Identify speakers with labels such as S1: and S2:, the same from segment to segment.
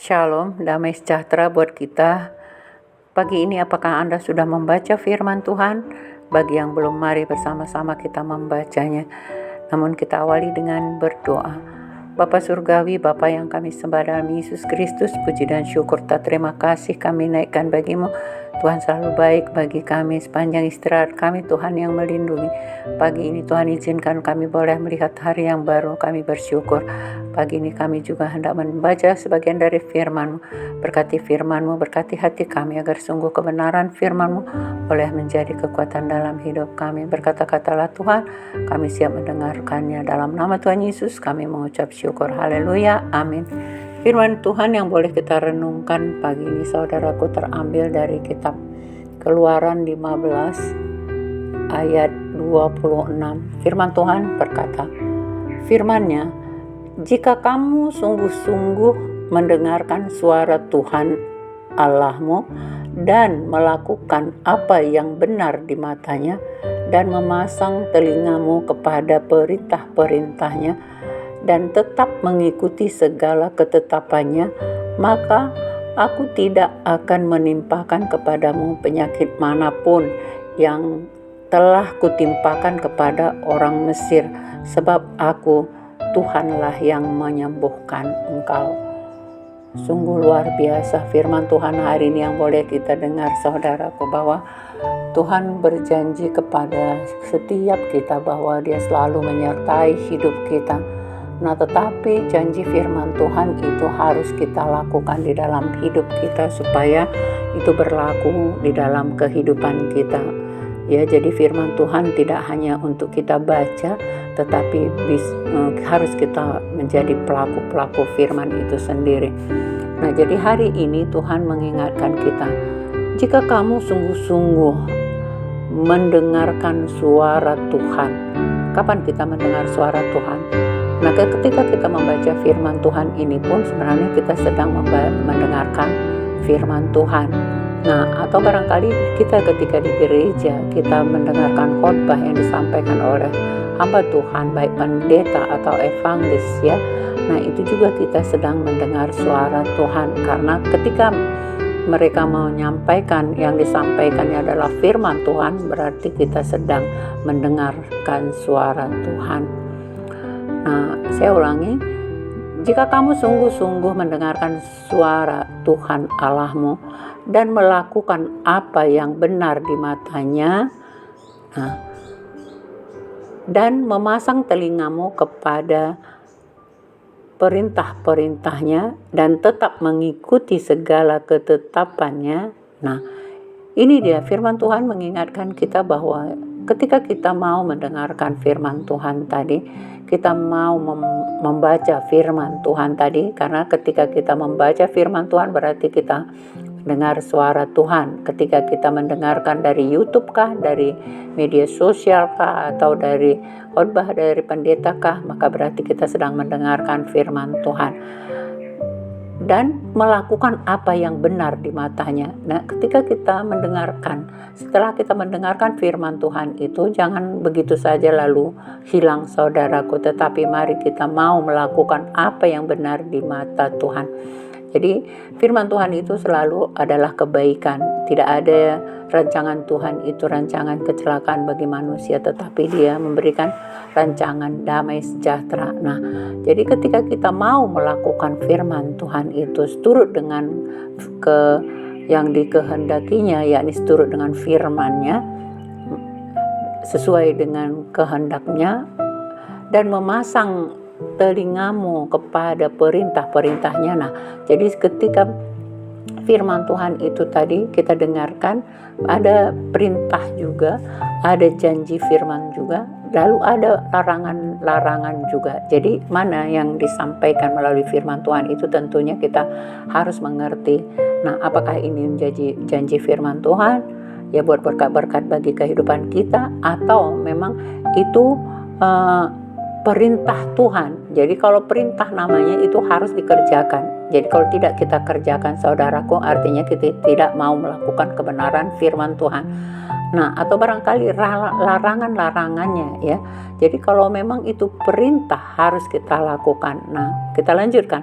S1: Shalom, damai sejahtera buat kita. Pagi ini apakah Anda sudah membaca firman Tuhan? Bagi yang belum, mari bersama-sama kita membacanya. Namun kita awali dengan berdoa. Bapa Surgawi, Bapa yang kami sembah dalam Yesus Kristus, puji dan syukur tak terima kasih kami naikkan bagimu. Tuhan selalu baik bagi kami sepanjang istirahat kami, Tuhan yang melindungi. Pagi ini Tuhan izinkan kami boleh melihat hari yang baru, kami bersyukur. Pagi ini kami juga hendak membaca sebagian dari firman-Mu. Berkati firman-Mu, berkati hati kami agar sungguh kebenaran firman-Mu boleh menjadi kekuatan dalam hidup kami. Berkata-katalah Tuhan, kami siap mendengarkannya. Dalam nama Tuhan Yesus kami mengucap syukur. Haleluya, amin. Firman Tuhan yang boleh kita renungkan pagi ini, saudaraku, terambil dari kitab Keluaran 15 ayat 26. Firman Tuhan berkata, firman-Nya, jika kamu sungguh-sungguh mendengarkan suara Tuhan Allahmu dan melakukan apa yang benar di matanya dan memasang telingamu kepada perintah-perintahnya dan tetap mengikuti segala ketetapannya, maka aku tidak akan menimpakan kepadamu penyakit manapun yang telah kutimpakan kepada orang Mesir, sebab aku Tuhanlah yang menyembuhkan engkau. Sungguh luar biasa firman Tuhan hari ini yang boleh kita dengar, saudaraku, bahwa Tuhan berjanji kepada setiap kita bahwa Dia selalu menyertai hidup kita. Nah, tetapi janji firman Tuhan itu harus kita lakukan di dalam hidup kita supaya itu berlaku di dalam kehidupan kita. Ya, jadi firman Tuhan tidak hanya untuk kita baca, tetapi harus kita menjadi pelaku-pelaku firman itu sendiri. Nah, jadi hari ini Tuhan mengingatkan kita, jika kamu sungguh-sungguh mendengarkan suara Tuhan. Kapan kita mendengar suara Tuhan? Nah, ketika kita membaca firman Tuhan ini pun sebenarnya kita sedang mendengarkan firman Tuhan. Nah, atau barangkali kita ketika di gereja kita mendengarkan khotbah yang disampaikan oleh hamba Tuhan, baik pendeta atau evangelis, ya. Nah, itu juga kita sedang mendengar suara Tuhan, karena ketika mereka menyampaikan yang disampaikannya adalah firman Tuhan, berarti kita sedang mendengarkan suara Tuhan. Nah, saya ulangi, jika kamu sungguh-sungguh mendengarkan suara Tuhan Allahmu dan melakukan apa yang benar di matanya, dan memasang telingamu kepada perintah-perintahnya dan tetap mengikuti segala ketetapannya. Nah, ini dia firman Tuhan mengingatkan kita bahwa ketika kita mau mendengarkan firman Tuhan tadi, kita mau membaca firman Tuhan tadi, karena ketika kita membaca firman Tuhan berarti kita dengar suara Tuhan. Ketika kita mendengarkan dari YouTube kah, dari media sosial kah, atau dari khotbah dari pendeta kah, maka berarti kita sedang mendengarkan firman Tuhan dan melakukan apa yang benar di matanya. Nah, ketika kita mendengarkan, setelah kita mendengarkan firman Tuhan itu, jangan begitu saja lalu hilang, saudaraku, tetapi mari kita mau melakukan apa yang benar di mata Tuhan. Jadi firman Tuhan itu selalu adalah kebaikan. Tidak ada rancangan Tuhan itu rancangan kecelakaan bagi manusia, tetapi Dia memberikan rancangan damai sejahtera. Nah, jadi ketika kita mau melakukan firman Tuhan itu seturut dengan yang dikehendakinya, yakni seturut dengan firman-Nya, sesuai dengan kehendaknya, dan memasang telingamu kepada perintah-perintahnya. Nah, jadi ketika firman Tuhan itu tadi kita dengarkan, ada perintah juga, ada janji firman juga, lalu ada larangan juga. Jadi mana yang disampaikan melalui firman Tuhan itu tentunya kita harus mengerti. Nah, apakah ini menjadi janji firman Tuhan ya buat berkat-berkat bagi kehidupan kita, atau memang itu perintah Tuhan. Jadi kalau perintah namanya itu harus dikerjakan. Jadi kalau tidak kita kerjakan, saudaraku, artinya kita tidak mau melakukan kebenaran firman Tuhan. Nah, atau barangkali larangan-larangannya, ya. Jadi kalau memang itu perintah harus kita lakukan. Nah, kita lanjutkan.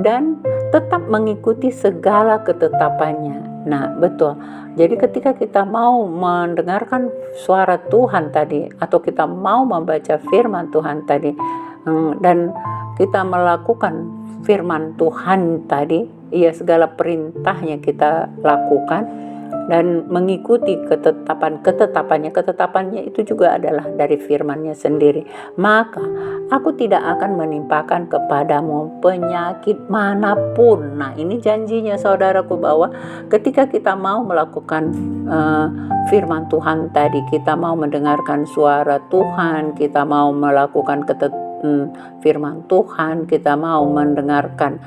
S1: dan tetap mengikuti segala ketetapannya. Nah, betul. Jadi ketika kita mau mendengarkan suara Tuhan tadi, atau kita mau membaca firman Tuhan tadi, dan kita melakukan firman Tuhan tadi, ya segala perintahnya kita lakukan dan mengikuti ketetapannya itu juga adalah dari firman-Nya sendiri, maka aku tidak akan menimpakan kepadamu penyakit manapun. Nah, ini janjinya saudaraku, bahwa ketika kita mau melakukan firman Tuhan tadi, kita mau mendengarkan suara Tuhan, kita mau melakukan firman Tuhan, kita mau mendengarkan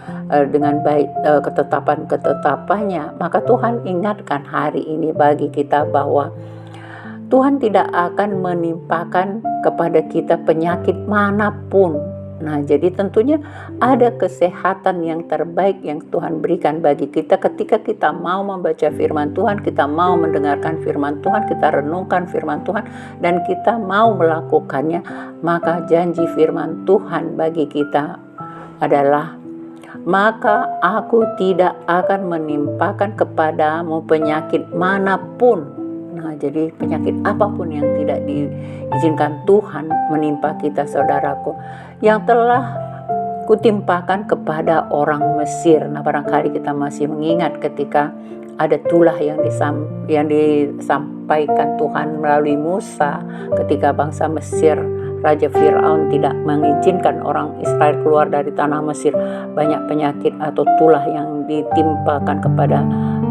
S1: dengan baik ketetapan-ketetapannya, maka Tuhan ingatkan hari ini bagi kita bahwa Tuhan tidak akan menimpakan kepada kita penyakit manapun. Nah, jadi tentunya ada kesehatan yang terbaik yang Tuhan berikan bagi kita ketika kita mau membaca firman Tuhan, kita mau mendengarkan firman Tuhan, kita renungkan firman Tuhan, dan kita mau melakukannya. Maka janji firman Tuhan bagi kita adalah, maka aku tidak akan menimpakan kepadamu penyakit manapun. Nah, jadi penyakit apapun yang tidak diizinkan Tuhan menimpa kita, saudaraku, yang telah kutimpakan kepada orang Mesir. Nah, barangkali kita masih mengingat ketika ada tulah yang disampaikan Tuhan melalui Musa ketika bangsa Mesir, Raja Fir'aun tidak mengizinkan orang Israel keluar dari tanah Mesir. Banyak penyakit atau tulah yang ditimpakan kepada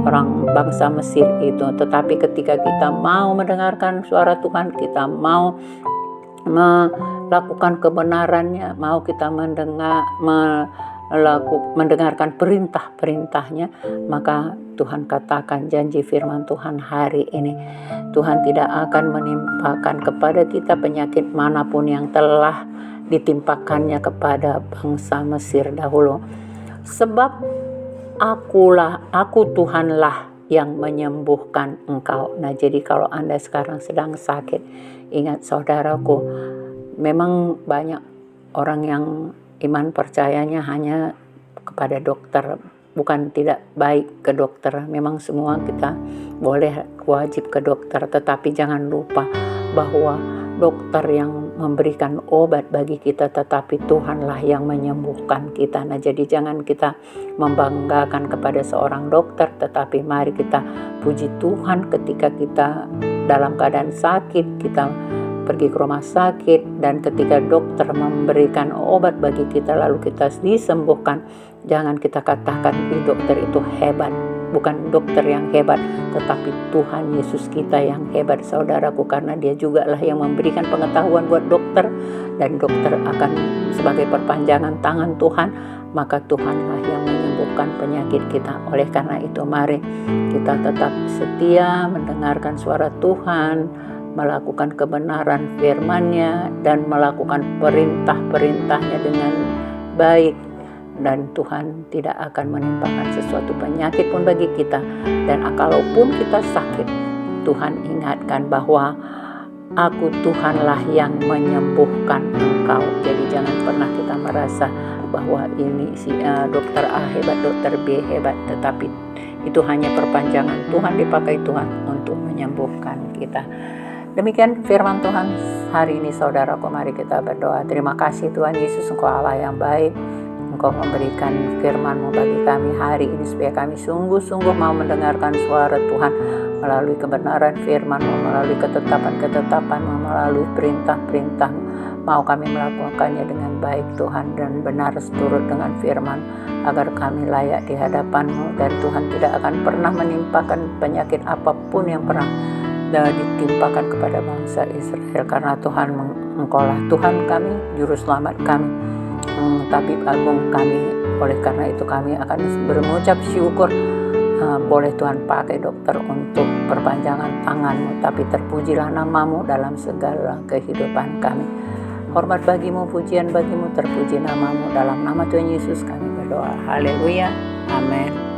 S1: orang bangsa Mesir itu. Tetapi ketika kita mau mendengarkan suara Tuhan, kita mau melakukan kebenarannya, mau kita mendengarkan perintah-perintahnya, maka Tuhan katakan janji firman Tuhan hari ini, Tuhan tidak akan menimpakan kepada kita penyakit manapun yang telah ditimpakannya kepada bangsa Mesir dahulu. Sebab aku Tuhanlah yang menyembuhkan engkau. Nah, jadi kalau Anda sekarang sedang sakit, ingat saudaraku, memang banyak orang yang iman percayanya hanya kepada dokter, bukan tidak baik ke dokter. Memang semua kita boleh wajib ke dokter, tetapi jangan lupa bahwa dokter yang memberikan obat bagi kita, tetapi Tuhanlah yang menyembuhkan kita. Nah, jadi jangan kita membanggakan kepada seorang dokter, tetapi mari kita puji Tuhan ketika kita dalam keadaan sakit, kita pergi ke rumah sakit, dan ketika dokter memberikan obat bagi kita lalu kita disembuhkan, jangan kita katakan dokter itu hebat. Bukan dokter yang hebat, tetapi Tuhan Yesus kita yang hebat, saudaraku, karena Dia juga lah yang memberikan pengetahuan buat dokter, dan dokter akan sebagai perpanjangan tangan Tuhan, maka Tuhanlah yang menyembuhkan penyakit kita. Oleh karena itu, mari kita tetap setia mendengarkan suara Tuhan, melakukan kebenaran firman-Nya, dan melakukan perintah-perintahnya dengan baik, dan Tuhan tidak akan menimpakan sesuatu penyakit pun bagi kita. Dan kalaupun kita sakit, Tuhan ingatkan bahwa aku Tuhanlah yang menyembuhkan engkau. Jadi jangan pernah kita merasa bahwa ini si dokter A hebat, dokter B hebat, tetapi itu hanya perpanjangan Tuhan, dipakai Tuhan untuk menyembuhkan kita. Demikian firman Tuhan hari ini, saudaraku. Mari kita berdoa. Terima kasih Tuhan Yesus, Engkau Allah yang baik. Engkau memberikan firman-Mu bagi kami hari ini, supaya kami sungguh-sungguh mau mendengarkan suara Tuhan melalui kebenaran firman-Mu, melalui ketetapan-ketetapan-Mu, melalui perintah-perintah-Mu. Mau kami melakukannya dengan baik Tuhan, dan benar seturut dengan firman, agar kami layak di hadapan-Mu, dan Tuhan tidak akan pernah menimpakan penyakit apapun yang pernah ditimpakan kepada bangsa Israel, karena Tuhan Engkaulah Tuhan kami, juru selamat kami, tabib agung kami. Oleh karena itu kami akan berucap syukur. Boleh Tuhan pakai dokter untuk perpanjangan tangan-Mu, tapi terpujilah nama-Mu dalam segala kehidupan kami. Hormat bagi-Mu, pujian bagi-Mu, terpuji nama-Mu. Dalam nama Tuhan Yesus kami berdoa. Haleluya. Amin.